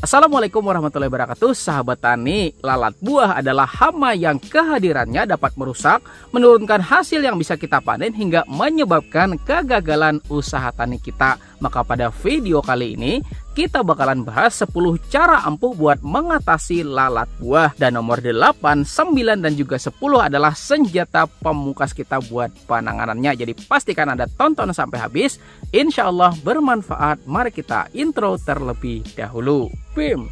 Assalamualaikum warahmatullahi wabarakatuh. Sahabat tani, lalat buah adalah hama yang kehadirannya dapat merusak, menurunkan hasil yang bisa kita panen hingga menyebabkan kegagalan usaha tani kita. Maka pada video kali ini kita bakalan bahas 10 cara ampuh buat mengatasi lalat buah. Dan nomor 8, 9 dan juga 10 adalah senjata pamungkas kita buat penanganannya. Jadi pastikan Anda tonton sampai habis. Insya Allah bermanfaat. Mari kita intro terlebih dahulu. Bim.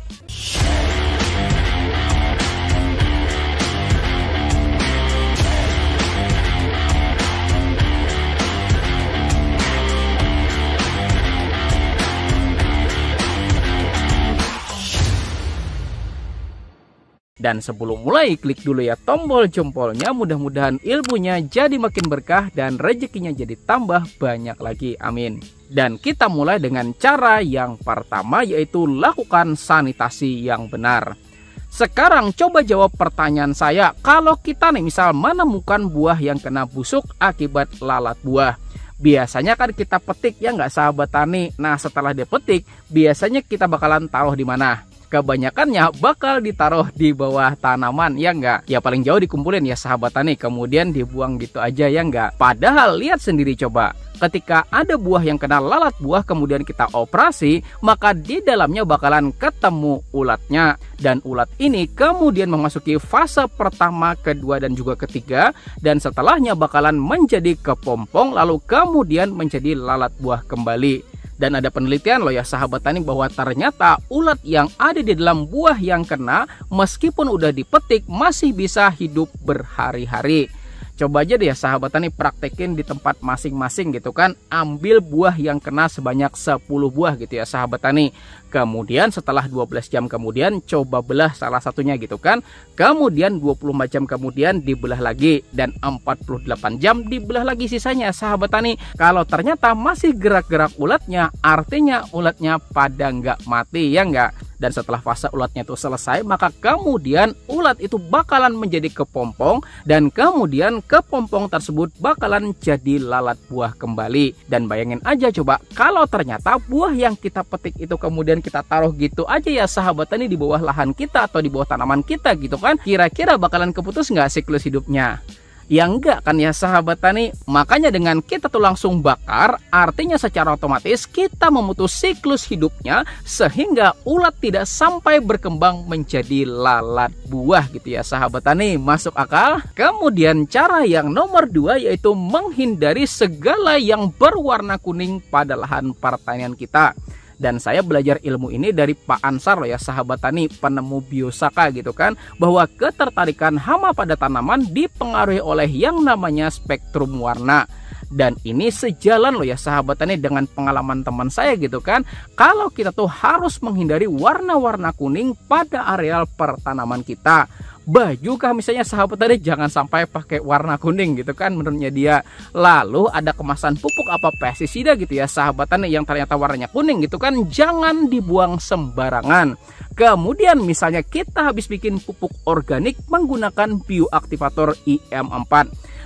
Dan sebelum mulai, klik dulu ya tombol jempolnya. Mudah-mudahan ilmunya jadi makin berkah dan rezekinya jadi tambah banyak lagi. Amin. Dan kita mulai dengan cara yang pertama, yaitu lakukan sanitasi yang benar. Sekarang coba jawab pertanyaan saya. Kalau kita nih misal menemukan buah yang kena busuk akibat lalat buah, biasanya kan kita petik ya nggak sahabat tani. Nah setelah dipetik, biasanya kita bakalan taruh di mana? Kebanyakannya bakal ditaruh di bawah tanaman, ya enggak? Ya paling jauh dikumpulin ya sahabat tani, kemudian dibuang gitu aja, ya enggak? Padahal lihat sendiri coba, ketika ada buah yang kena lalat buah kemudian kita operasi, maka di dalamnya bakalan ketemu ulatnya. Dan ulat ini kemudian memasuki fase pertama, kedua dan juga ketiga, dan setelahnya bakalan menjadi kepompong lalu kemudian menjadi lalat buah kembali. Dan ada penelitian loh ya sahabat tani bahwa ternyata ulat yang ada di dalam buah yang kena meskipun udah dipetik masih bisa hidup berhari-hari. Coba aja deh ya sahabat tani praktekin di tempat masing-masing gitu kan. Ambil buah yang kena sebanyak 10 buah gitu ya sahabat tani. Kemudian setelah 12 jam kemudian coba belah salah satunya gitu kan. Kemudian 24 jam kemudian dibelah lagi. Dan 48 jam dibelah lagi sisanya sahabat tani. Kalau ternyata masih gerak-gerak ulatnya, artinya ulatnya pada nggak mati, ya nggak? Dan setelah fase ulatnya itu selesai, maka kemudian ulat itu bakalan menjadi kepompong. Dan kemudian kepompong tersebut bakalan jadi lalat buah kembali. Dan bayangin aja coba, kalau ternyata buah yang kita petik itu kemudian kita taruh gitu aja ya sahabat tani di bawah lahan kita atau di bawah tanaman kita gitu kan, kira-kira bakalan keputus nggak siklus hidupnya? Ya enggak kan ya sahabat tani. Makanya dengan kita tuh langsung bakar, artinya secara otomatis kita memutus siklus hidupnya sehingga ulat tidak sampai berkembang menjadi lalat buah gitu ya sahabat tani. Masuk akal? Kemudian cara yang nomor 2 yaitu menghindari segala yang berwarna kuning pada lahan pertanian kita. Dan saya belajar ilmu ini dari Pak Ansar loh ya sahabat tani, penemu biosaka gitu kan, bahwa ketertarikan hama pada tanaman dipengaruhi oleh yang namanya spektrum warna. Dan ini sejalan loh ya sahabat tani dengan pengalaman teman saya gitu kan. Kalau kita tuh harus menghindari warna-warna kuning pada areal pertanaman kita. Baju kah misalnya sahabat tadi jangan sampai pakai warna kuning gitu kan menurutnya dia. Lalu ada kemasan pupuk apa pestisida gitu ya sahabat tani yang ternyata warnanya kuning gitu kan, jangan dibuang sembarangan. Kemudian misalnya kita habis bikin pupuk organik menggunakan bioaktivator IM4,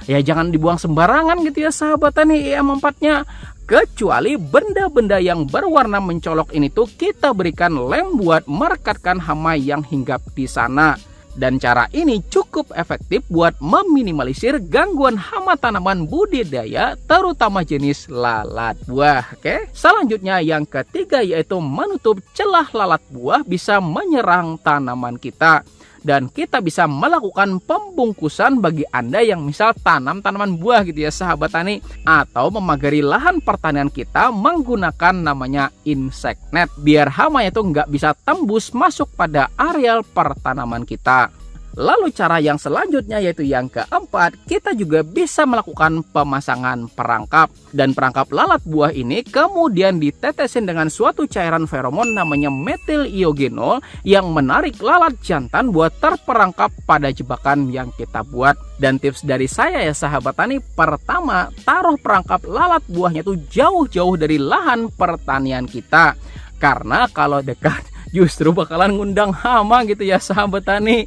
ya jangan dibuang sembarangan gitu ya sahabat tani IM4-nya. Kecuali benda-benda yang berwarna mencolok ini tuh kita berikan lem buat merekatkan hama yang hinggap di sana. Dan cara ini cukup efektif buat meminimalisir gangguan hama tanaman budidaya, terutama jenis lalat buah. Oke. Selanjutnya yang ketiga yaitu menutup celah lalat buah bisa menyerang tanaman kita. Dan kita bisa melakukan pembungkusan bagi Anda yang misal tanam tanaman buah gitu ya sahabat tani, atau memagari lahan pertanian kita menggunakan namanya insect net, biar hama itu nggak bisa tembus masuk pada areal pertanaman kita. Lalu cara yang selanjutnya yaitu yang keempat, kita juga bisa melakukan pemasangan perangkap. Dan perangkap lalat buah ini kemudian ditetesin dengan suatu cairan feromon namanya metiliogenol yang menarik lalat jantan buat terperangkap pada jebakan yang kita buat. Dan tips dari saya ya sahabat tani, pertama taruh perangkap lalat buahnya tuh jauh-jauh dari lahan pertanian kita. Karena kalau dekat justru bakalan ngundang hama gitu ya sahabat tani.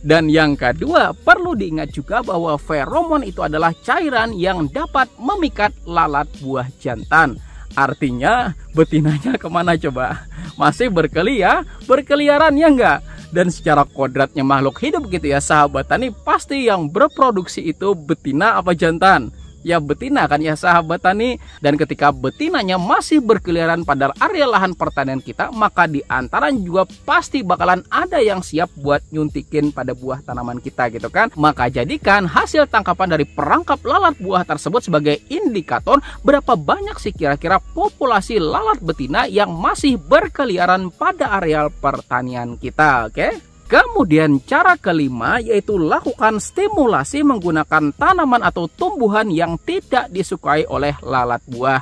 Dan yang kedua, perlu diingat juga bahwa feromon itu adalah cairan yang dapat memikat lalat buah jantan. Artinya betinanya kemana coba? Masih berkeliaran ya enggak? Dan secara kodratnya makhluk hidup gitu ya sahabat tani, pasti yang berproduksi itu betina apa jantan? Ya betina kan ya sahabat tani. Dan ketika betinanya masih berkeliaran pada area lahan pertanian kita, maka di antaranya juga pasti bakalan ada yang siap buat nyuntikin pada buah tanaman kita gitu kan. Maka jadikan hasil tangkapan dari perangkap lalat buah tersebut sebagai indikator berapa banyak sih kira-kira populasi lalat betina yang masih berkeliaran pada areal pertanian kita, oke? Kemudian cara kelima yaitu lakukan stimulasi menggunakan tanaman atau tumbuhan yang tidak disukai oleh lalat buah.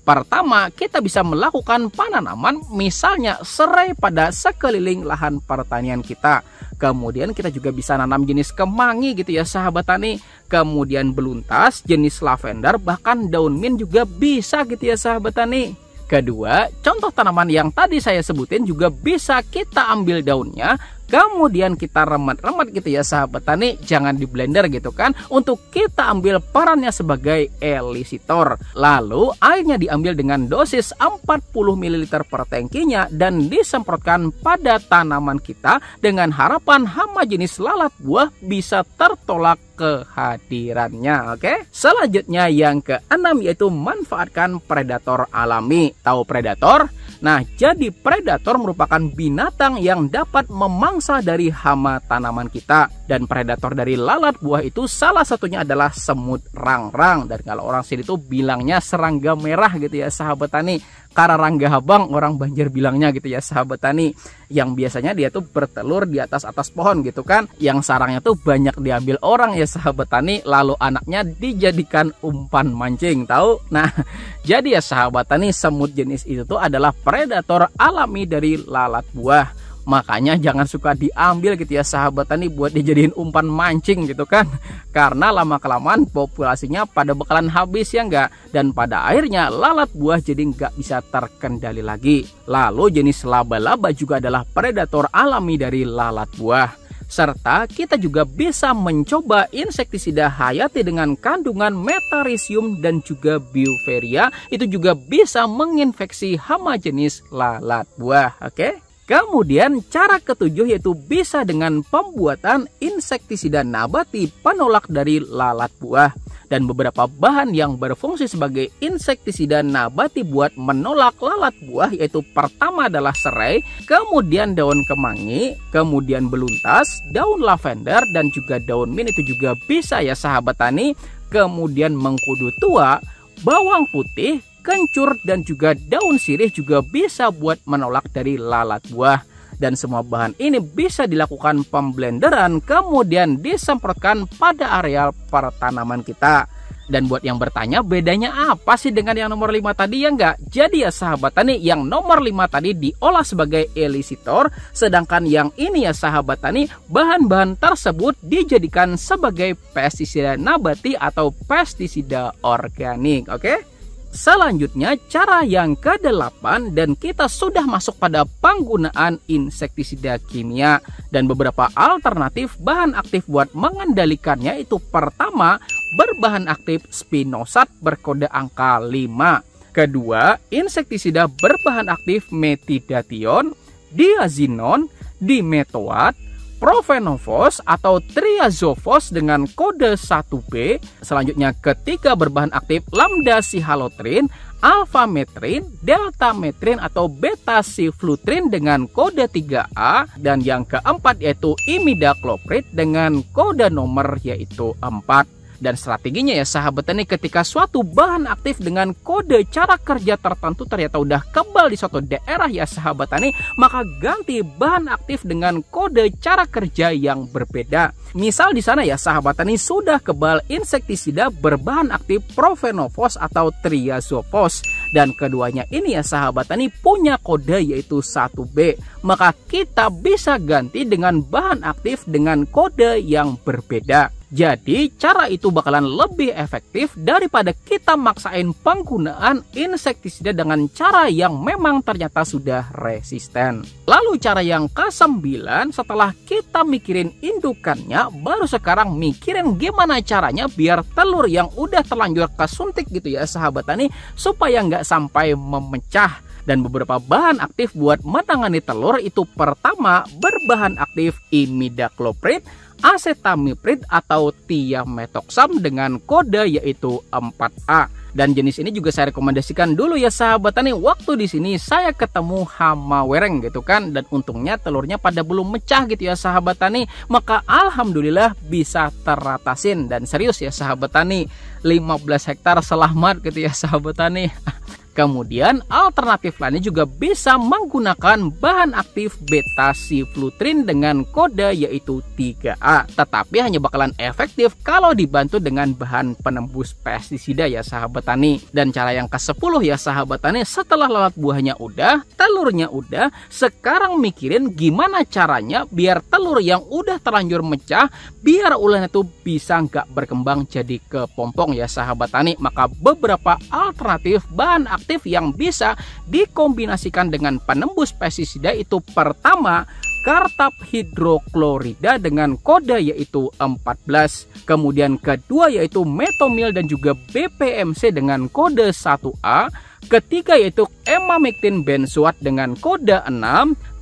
Pertama, kita bisa melakukan penanaman misalnya serai pada sekeliling lahan pertanian kita. Kemudian kita juga bisa nanam jenis kemangi gitu ya sahabat tani. Kemudian beluntas, jenis lavender, bahkan daun mint juga bisa gitu ya sahabat tani. Kedua, contoh tanaman yang tadi saya sebutin juga bisa kita ambil daunnya, kemudian kita remet-remet gitu ya sahabat tani, jangan di blender gitu kan, untuk kita ambil perannya sebagai elisitor. Lalu airnya diambil dengan dosis 40 ml per tangkinya dan disemprotkan pada tanaman kita dengan harapan hama jenis lalat buah bisa tertolak kehadirannya, oke? Selanjutnya yang keenam yaitu manfaatkan predator alami. Tahu predator? Nah, jadi predator merupakan binatang yang dapat memangsa dari hama tanaman kita. Dan predator dari lalat buah itu salah satunya adalah semut rangrang. Dan kalau orang sini tuh bilangnya serangga merah gitu ya sahabat tani. Kararangga habang orang Banjar bilangnya gitu ya sahabat tani. Yang biasanya dia tuh bertelur di atas pohon gitu kan. Yang sarangnya tuh banyak diambil orang ya sahabat tani. Lalu anaknya dijadikan umpan mancing, tahu? Nah, jadi ya sahabat tani, semut jenis itu tuh adalah predator alami dari lalat buah. Makanya jangan suka diambil gitu ya sahabat tani buat dijadiin umpan mancing gitu kan. Karena lama-kelamaan populasinya pada bakalan habis ya enggak. Dan pada akhirnya lalat buah jadi nggak bisa terkendali lagi. Lalu jenis laba-laba juga adalah predator alami dari lalat buah. Serta kita juga bisa mencoba insektisida hayati dengan kandungan metarisium dan juga bioveria. Itu juga bisa menginfeksi hama jenis lalat buah, oke? Kemudian cara ketujuh yaitu bisa dengan pembuatan insektisida nabati penolak dari lalat buah. Dan beberapa bahan yang berfungsi sebagai insektisida nabati buat menolak lalat buah yaitu pertama adalah serai, kemudian daun kemangi, kemudian beluntas, daun lavender, dan juga daun mint itu juga bisa ya sahabat tani. Kemudian mengkudu tua, bawang putih, kencur, dan juga daun sirih juga bisa buat menolak dari lalat buah. Dan semua bahan ini bisa dilakukan pemblenderan kemudian disemprotkan pada areal pertanaman kita. Dan buat yang bertanya bedanya apa sih dengan yang nomor 5 tadi ya enggak? Jadi ya sahabat tani, yang nomor 5 tadi diolah sebagai elisitor, sedangkan yang ini ya sahabat tani, bahan-bahan tersebut dijadikan sebagai pestisida nabati atau pestisida organik, oke? Selanjutnya cara yang ke-8 dan kita sudah masuk pada penggunaan insektisida kimia dan beberapa alternatif bahan aktif buat mengendalikannya itu pertama berbahan aktif spinosad berkode angka 5. Kedua, insektisida berbahan aktif metidation, diazinon, dimetoat, profenofos atau triazofos dengan kode 1B. Selanjutnya ketiga berbahan aktif lambda-sihalotrin, alfa-metrin, delta-metrin atau beta-siflutrin dengan kode 3A. Dan yang keempat yaitu imidacloprid dengan kode nomor yaitu 4. Dan strateginya ya sahabat tani, ketika suatu bahan aktif dengan kode cara kerja tertentu ternyata udah kebal di suatu daerah ya sahabat tani, maka ganti bahan aktif dengan kode cara kerja yang berbeda. Misal di sana ya sahabat tani sudah kebal insektisida berbahan aktif profenofos atau triazofos, dan keduanya ini ya sahabat tani punya kode yaitu 1B, maka kita bisa ganti dengan bahan aktif dengan kode yang berbeda. Jadi cara itu bakalan lebih efektif daripada kita maksain penggunaan insektisida dengan cara yang memang ternyata sudah resisten. Lalu cara yang ke-9, setelah kita mikirin indukannya, baru sekarang mikirin gimana caranya biar telur yang udah terlanjur kesuntik gitu ya sahabat tani, supaya nggak sampai memecah. Dan beberapa bahan aktif buat menangani telur itu pertama berbahan aktif imidacloprid, acetamiprid atau thiamethoxam dengan kode yaitu 4A. Dan jenis ini juga saya rekomendasikan dulu ya sahabat tani. Waktu di sini saya ketemu hama wereng gitu kan, dan untungnya telurnya pada belum mecah gitu ya sahabat tani. Maka alhamdulillah bisa teratasin, dan serius ya sahabat tani, 15 hektar selamat gitu ya sahabat tani. Kemudian alternatif lainnya juga bisa menggunakan bahan aktif beta-siflutrin dengan kode yaitu 3A. Tetapi hanya bakalan efektif kalau dibantu dengan bahan penembus pestisida ya sahabat tani. Dan cara yang ke-10 ya sahabat tani, setelah lalat buahnya udah, telurnya udah, sekarang mikirin gimana caranya biar telur yang udah terlanjur mecah, biar ularnya itu bisa nggak berkembang jadi kepompong ya sahabat tani. Maka beberapa alternatif bahan aktif yang bisa dikombinasikan dengan penembus pestisida itu pertama Cartap hidroklorida dengan kode yaitu 14. Kemudian kedua yaitu metomil dan juga BPMC dengan kode 1A. Ketiga yaitu emamectin benzoat dengan kode 6.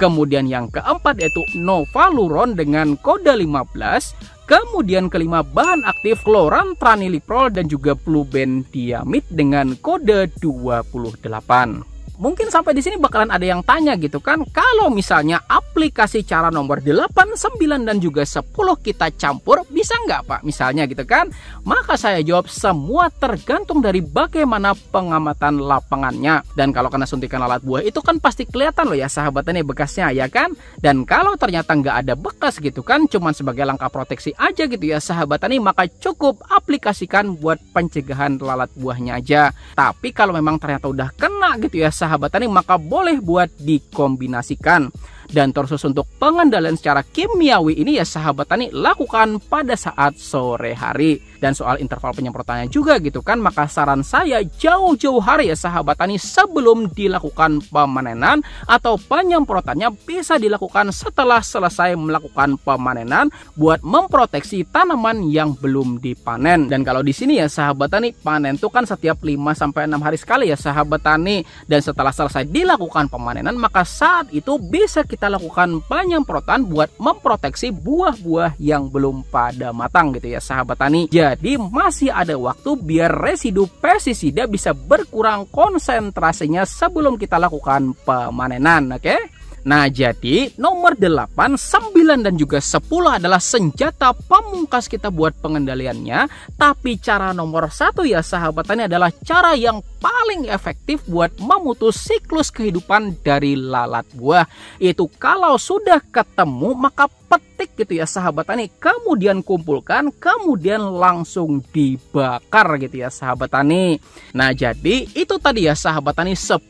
Kemudian yang keempat yaitu novaluron dengan kode 15. Kemudian kelima bahan aktif chlorantraniliprol dan juga flubendiamid dengan kode 28. Mungkin sampai di sini bakalan ada yang tanya gitu kan, kalau misalnya aplikasi cara nomor 8, 9 dan juga 10 kita campur bisa nggak Pak misalnya gitu kan? Maka saya jawab semua tergantung dari bagaimana pengamatan lapangannya. Dan kalau kena suntikan lalat buah itu kan pasti kelihatan loh ya sahabat tani bekasnya ya kan? Dan kalau ternyata nggak ada bekas gitu kan, cuman sebagai langkah proteksi aja gitu ya sahabat tani, maka cukup aplikasikan buat pencegahan lalat buahnya aja. Tapi kalau memang ternyata udah kena gitu ya sahabat tani, maka boleh buat dikombinasikan. Dan terus untuk pengendalian secara kimiawi ini ya sahabat tani, lakukan pada saat sore hari. Dan soal interval penyemprotannya juga gitu kan, maka saran saya jauh-jauh hari ya sahabat tani sebelum dilakukan pemanenan, atau penyemprotannya bisa dilakukan setelah selesai melakukan pemanenan buat memproteksi tanaman yang belum dipanen. Dan kalau di sini ya sahabat tani, panen itu kan setiap 5-6 hari sekali ya sahabat tani. Dan setelah selesai dilakukan pemanenan, maka saat itu bisa kita lakukan penyemprotan buat memproteksi buah-buah yang belum pada matang gitu ya sahabat tani. Jadi masih ada waktu biar residu pestisida bisa berkurang konsentrasinya sebelum kita lakukan pemanenan, oke? Nah, jadi nomor 8, 9 dan juga 10 adalah senjata pamungkas kita buat pengendaliannya. Tapi cara nomor 1 ya sahabat tani adalah cara yang paling efektif buat memutus siklus kehidupan dari lalat buah. Itu kalau sudah ketemu maka petik gitu ya sahabat tani, kemudian kumpulkan, kemudian langsung dibakar gitu ya sahabat tani. Nah, jadi itu tadi ya sahabat tani 10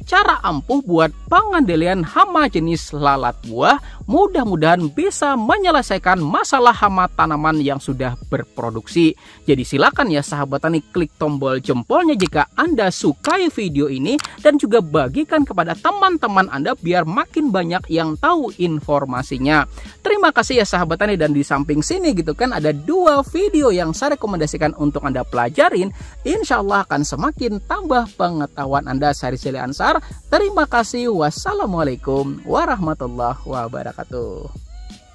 cara ampuh buat pengendalian hama jenis lalat buah. Mudah-mudahan bisa menyelesaikan masalah hama tanaman yang sudah berproduksi. Jadi silakan ya sahabat tani klik tombol jempolnya jika Anda sukai video ini, dan juga bagikan kepada teman-teman Anda biar makin banyak yang tahu informasinya. Terima kasih ya sahabat tani. Dan di samping sini gitu kan ada 2 video yang saya rekomendasikan untuk Anda pelajarin. Insya Allah akan semakin tambah pengetahuan Anda. Saya Rizali Ansar. Terima kasih. Wassalamualaikum warahmatullahi wabarakatuh.